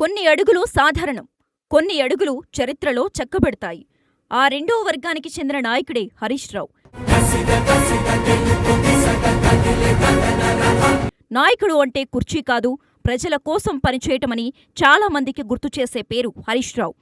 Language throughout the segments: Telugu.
కొన్ని అడుగులు సాధారణం, కొన్ని అడుగులు చరిత్రలో చెక్కబెడతాయి. ఆ రెండో వర్గానికి చెందిన నాయకుడే హరీష్ రావు. నాయకుడు అంటే కుర్చీ కాదు, ప్రజల కోసం పనిచేయటమని చాలా మందికి గుర్తు చేసే పేరు హరీష్ రావు.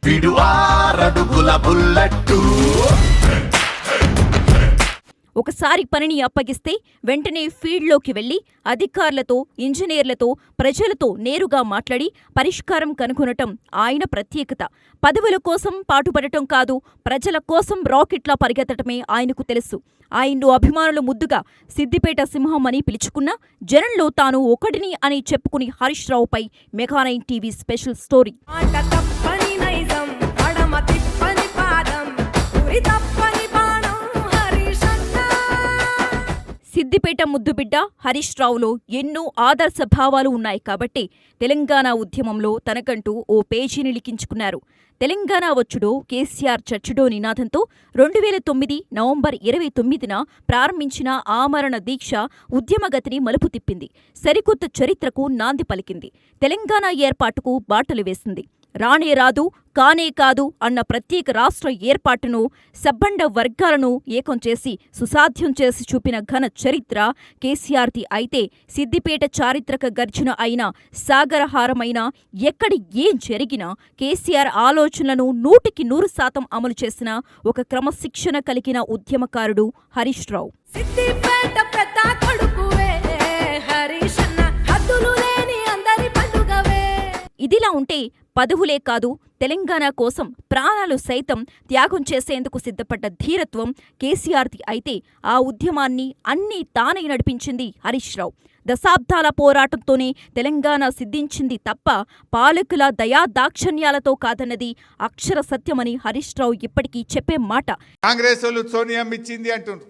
ఒకసారి పనిని అప్పగిస్తే వెంటనే ఫీల్డ్లోకి వెళ్లి అధికారులతో, ఇంజనీర్లతో, ప్రజలతో నేరుగా మాట్లాడి పరిష్కారం కనుగొనటం ఆయన ప్రత్యేకత. పదవుల కోసం పాటుపడటం కాదు, ప్రజల కోసం రాకెట్లా పరిగెత్తటమే ఆయనకు తెలుసు. ఆయన్ను అభిమానులు ముద్దుగా సిద్దిపేట సింహం అని పిలుచుకున్నా జనంలో తాను ఒకడిని అని చెప్పుకుని హరీష్ రావుపై మెగా9 టీవీ స్పెషల్ స్టోరీ. సిద్దిపేట ముద్దుబిడ్డ హరీష్ రావులో ఎన్నో ఆదర్శ భావాలు ఉన్నాయి కాబట్టి తెలంగాణ ఉద్యమంలో తనకంటూ ఓ పేజీని లిఖించుకున్నారు. తెలంగాణ వచ్చుడో కేసీఆర్ చచ్చుడో నినాదంతో 2009 నవంబర్ 29న ప్రారంభించిన ఆమరణ దీక్ష ఉద్యమగతిని మలుపు తిప్పింది. సరికొత్త చరిత్రకు నాంది పలికింది. తెలంగాణ ఏర్పాటుకు బాటలు వేసింది. రానే రాదు, కానే కాదు అన్న ప్రత్యేక రాష్ట్ర ఏర్పాటును, సబ్బండ వర్గాలను ఏకం చేసి సుసాధ్యం చేసి చూపిన ఘన చరిత్ర కేసీఆర్ది అయితే, సిద్దిపేట చారిత్రక గర్జన అయినా, సాగరహారమైన ఎక్కడి ఏం జరిగినా కేసీఆర్ ఆలోచనలను 100% అమలు చేసిన ఒక క్రమశిక్షణ కలిగిన ఉద్యమకారుడు హరీష్ రావు. ఇదిలా ఉంటే పదవులే కాదు, తెలంగాణ కోసం ప్రాణాలు సైతం త్యాగం చేసేందుకు సిద్ధపడ్డ ధీరత్వం కేసీఆర్ది అయితే, ఆ ఉద్యమాన్ని అన్నీ తానే నడిపించింది హరీష్ రావు. దశాబ్దాల పోరాటంతోనే తెలంగాణ సిద్ధించింది తప్ప పాలకుల దయాదాక్షణ్యాలతో కాదన్నది అక్షర సత్యమని హరీష్ రావు ఇప్పటికీ చెప్పే మాట. కాంగ్రెస్ వాళ్ళు సోనియమ్మ ఇచ్చింది అంటుండ్రు.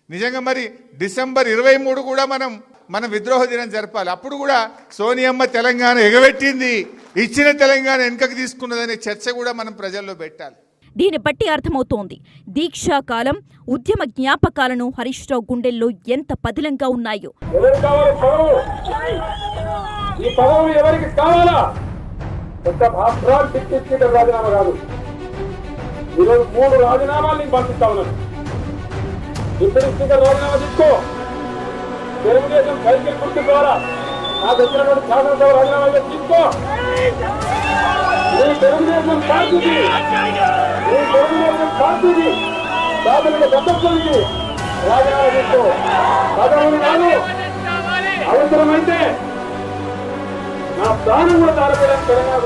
నిజంగా మరి డిసెంబర్ 23 కూడా మన విద్రోహ దినం జరపాలి. అప్పుడు కూడా సోనియమ్మ తెలంగాణ ఎగబెట్టింది, ఇచ్చిన తెలంగాణ వెనుకకు తీసుకున్నదనే చర్చ కూడా మనం ప్రజల్లో పెట్టాలి. దీన్ని బట్టి అర్థమవుతోంది దీక్షాకాలం, ఉద్యమ జ్ఞాపకాలను హరీష్ రావు గుండెల్లో ఎంత పదిలంగా ఉన్నాయో. తెలుగుదేశం సైకిల్ గుర్తు ద్వారా నా దగ్గర శాసనసభ రాజీనామా తీసుకో. తెలుగుదేశం పార్టీకి శాసనకు దత్తపురికి రాజీనామా తీసుకో. పదవులు కాదు, అవసరమైతే నా ప్రాణం కూడా తారపడని తెలంగాణ.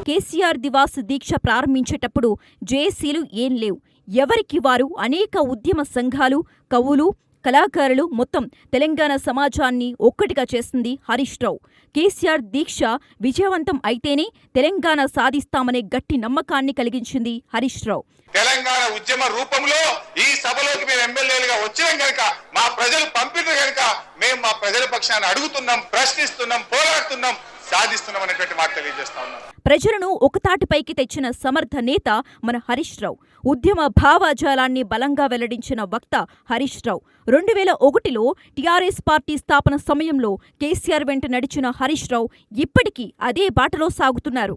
కేసీఆర్ దివాస్ దీక్ష ప్రారంభించేటప్పుడు జేఏసీలు ఏం లేవు. ఎవరికి వారు అనేక ఉద్యమ సంఘాలు, కవులు, కళాకారులు, మొత్తం తెలంగాణ సమాజాన్ని ఒక్కటిగా చేసింది హరీష్ రావు. కేసీఆర్ దీక్ష విజయవంతం అయితేనే తెలంగాణ సాధిస్తామనే గట్టి నమ్మకాన్ని కలిగించింది హరీష్ రావు. తెలంగాణ ఉద్యమ రూపంలో ఈ సభలోకి మేము ఎమ్మెల్యేలుగా వచ్చినాం కనుక, మా ప్రజలు పంపిన కనుక మేము మా ప్రజల పక్షాన్ని అడుగుతున్నాం, ప్రశ్నిస్తున్నాం, పోరాడుతున్నాం, సాధిస్తున్నాం అనేటువంటి మాట తెలియజేస్తా ఉన్నాం. ప్రజలను ఒకతాటిపైకి తెచ్చిన సమర్థ నేత మన హరీష్ రావు. ఉద్యమ భావాజాలాన్ని బలంగా వెల్లడించిన వక్త హరీష్ రావు. 2001లో టీఆర్ఎస్ పార్టీ స్థాపన సమయంలో కేసీఆర్ వెంట నడిచిన హరీష్ రావు ఇప్పటికీ అదే బాటలో సాగుతున్నారు.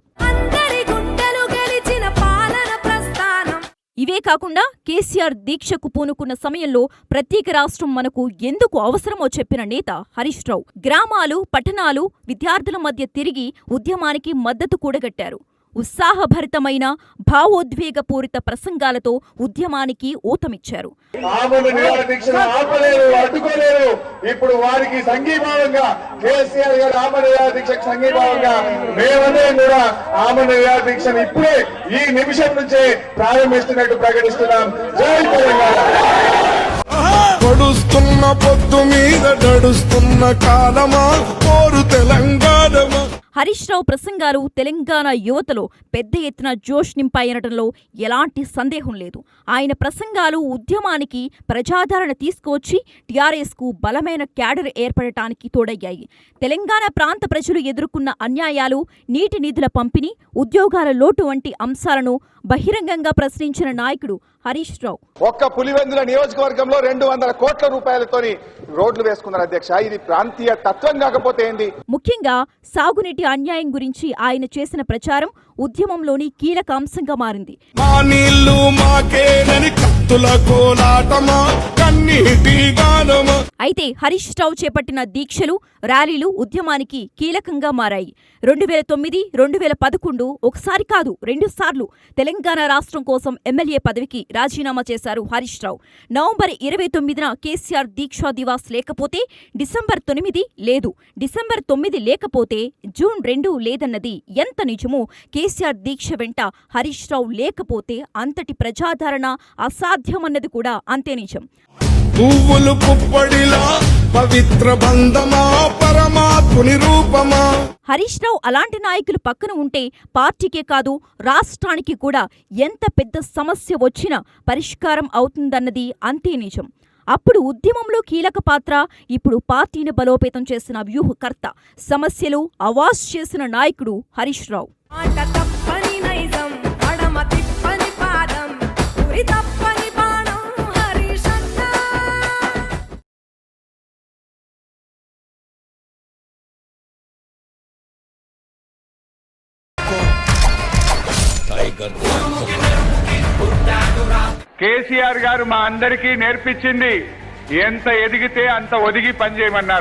ఇవే కాకుండా కేసీఆర్ దీక్షకు పూనుకున్న సమయంలో ప్రత్యేక రాష్ట్రం మనకు ఎందుకు అవసరమో చెప్పిన నేత హరీష్ రావు. గ్రామాలు, పట్టణాలు, విద్యార్థుల మధ్య తిరిగి ఉద్యమానికి మద్దతు కూడగట్టారు. ఉత్సాహభరితమైన, భావోద్వేగపూరిత ప్రసంగాలతో ఉద్యమానికి ఊతమిచ్చారు. ఇప్పుడు వారికి సంఘీభావంగా కేసీఆర్ గారు ఆమరణ నిరాహార దీక్షకు సంఘీభావంగా మేమందరం కూడా ఆమరణ నిరాహార దీక్షను ఇప్పుడే ఈ నిమిషం నుంచే ప్రారంభిస్తున్నట్టు ప్రకటిస్తున్నాం. జై తెలంగాణ. గడుస్తున్న పొద్దు మీద నడుస్తున్న కాలమా కోరు తెలంగాణమా. హరీష్ రావు ప్రసంగాలు తెలంగాణ యువతలో పెద్ద ఎత్తున జోష్ నింపాయనటంలో ఎలాంటి సందేహం లేదు. ఆయన ప్రసంగాలు ఉద్యమానికి ప్రజాదరణ తీసుకువచ్చి టీఆర్ఎస్కు బలమైన క్యాడర్ ఏర్పడటానికి తోడయ్యాయి. తెలంగాణ ప్రాంత ప్రజలు ఎదుర్కొన్న అన్యాయాలు, నీటి నిధుల పంపిణీ, ఉద్యోగాల లోటు వంటి అంశాలను బహిరంగంగా ప్రశ్నించిన నాయకుడు హరీష్ రావు. ఒక్క పులివెందుల నియోజకవర్గంలో 200 కోట్ల రూపాయలతోని రోడ్లు వేసుకున్నారు అధ్యక్ష. ఇది ప్రాంతీయ తత్వం కాకపోతే ఏంది? ముఖ్యంగా సాగునీటి అన్యాయం గురించి ఆయన చేసిన ప్రచారం ఉద్యమంలోని కీలక అంశంగా మారింది. మా నీళ్లు మాకేనని కత్తుల కోలాటమా కన్నీటి గానమా. అయితే హరీష్ రావు చేపట్టిన దీక్షలు, ర్యాలీలు ఉద్యమానికి కీలకంగా మారాయి. 2009, 2011 ఒకసారి కాదు 2 సార్లు తెలంగాణ రాష్ట్రం కోసం ఎమ్మెల్యే పదవికి రాజీనామా చేశారు హరీష్ రావు. నవంబర్ 29న కేసీఆర్ దీక్షా దివాస్ లేకపోతే డిసెంబర్ 9 లేదు, డిసెంబర్ 9 లేకపోతే జూన్ 2 లేదన్నది ఎంత నిజమో కేసీఆర్ దీక్ష వెంట హరీష్ రావు లేకపోతే అంతటి ప్రజాదరణ అసాధ్యమన్నది కూడా అంతే నిజం. పువ్వులు పుప్పడిలా పవిత్ర బంధమా పరమాత్ముని రూపమా. హరీష్ రావు అలాంటి నాయకులు పక్కన ఉంటే పార్టీకే కాదు రాష్ట్రానికి కూడా ఎంత పెద్ద సమస్య వచ్చినా పరిష్కారం అవుతుందన్నది అంతే నిజం. అప్పుడు ఉద్యమంలో కీలక పాత్ర, ఇప్పుడు పార్టీని బలోపేతం చేసిన వ్యూహకర్త, సమస్యలు అవాజ్ చేసిన నాయకుడు హరీష్ రావు. కేసీఆర్ గారు మా అందరికీ నేర్పించింది ఎంత ఎదిగితే అంత ఒదిగి పనిచేయమన్నారు.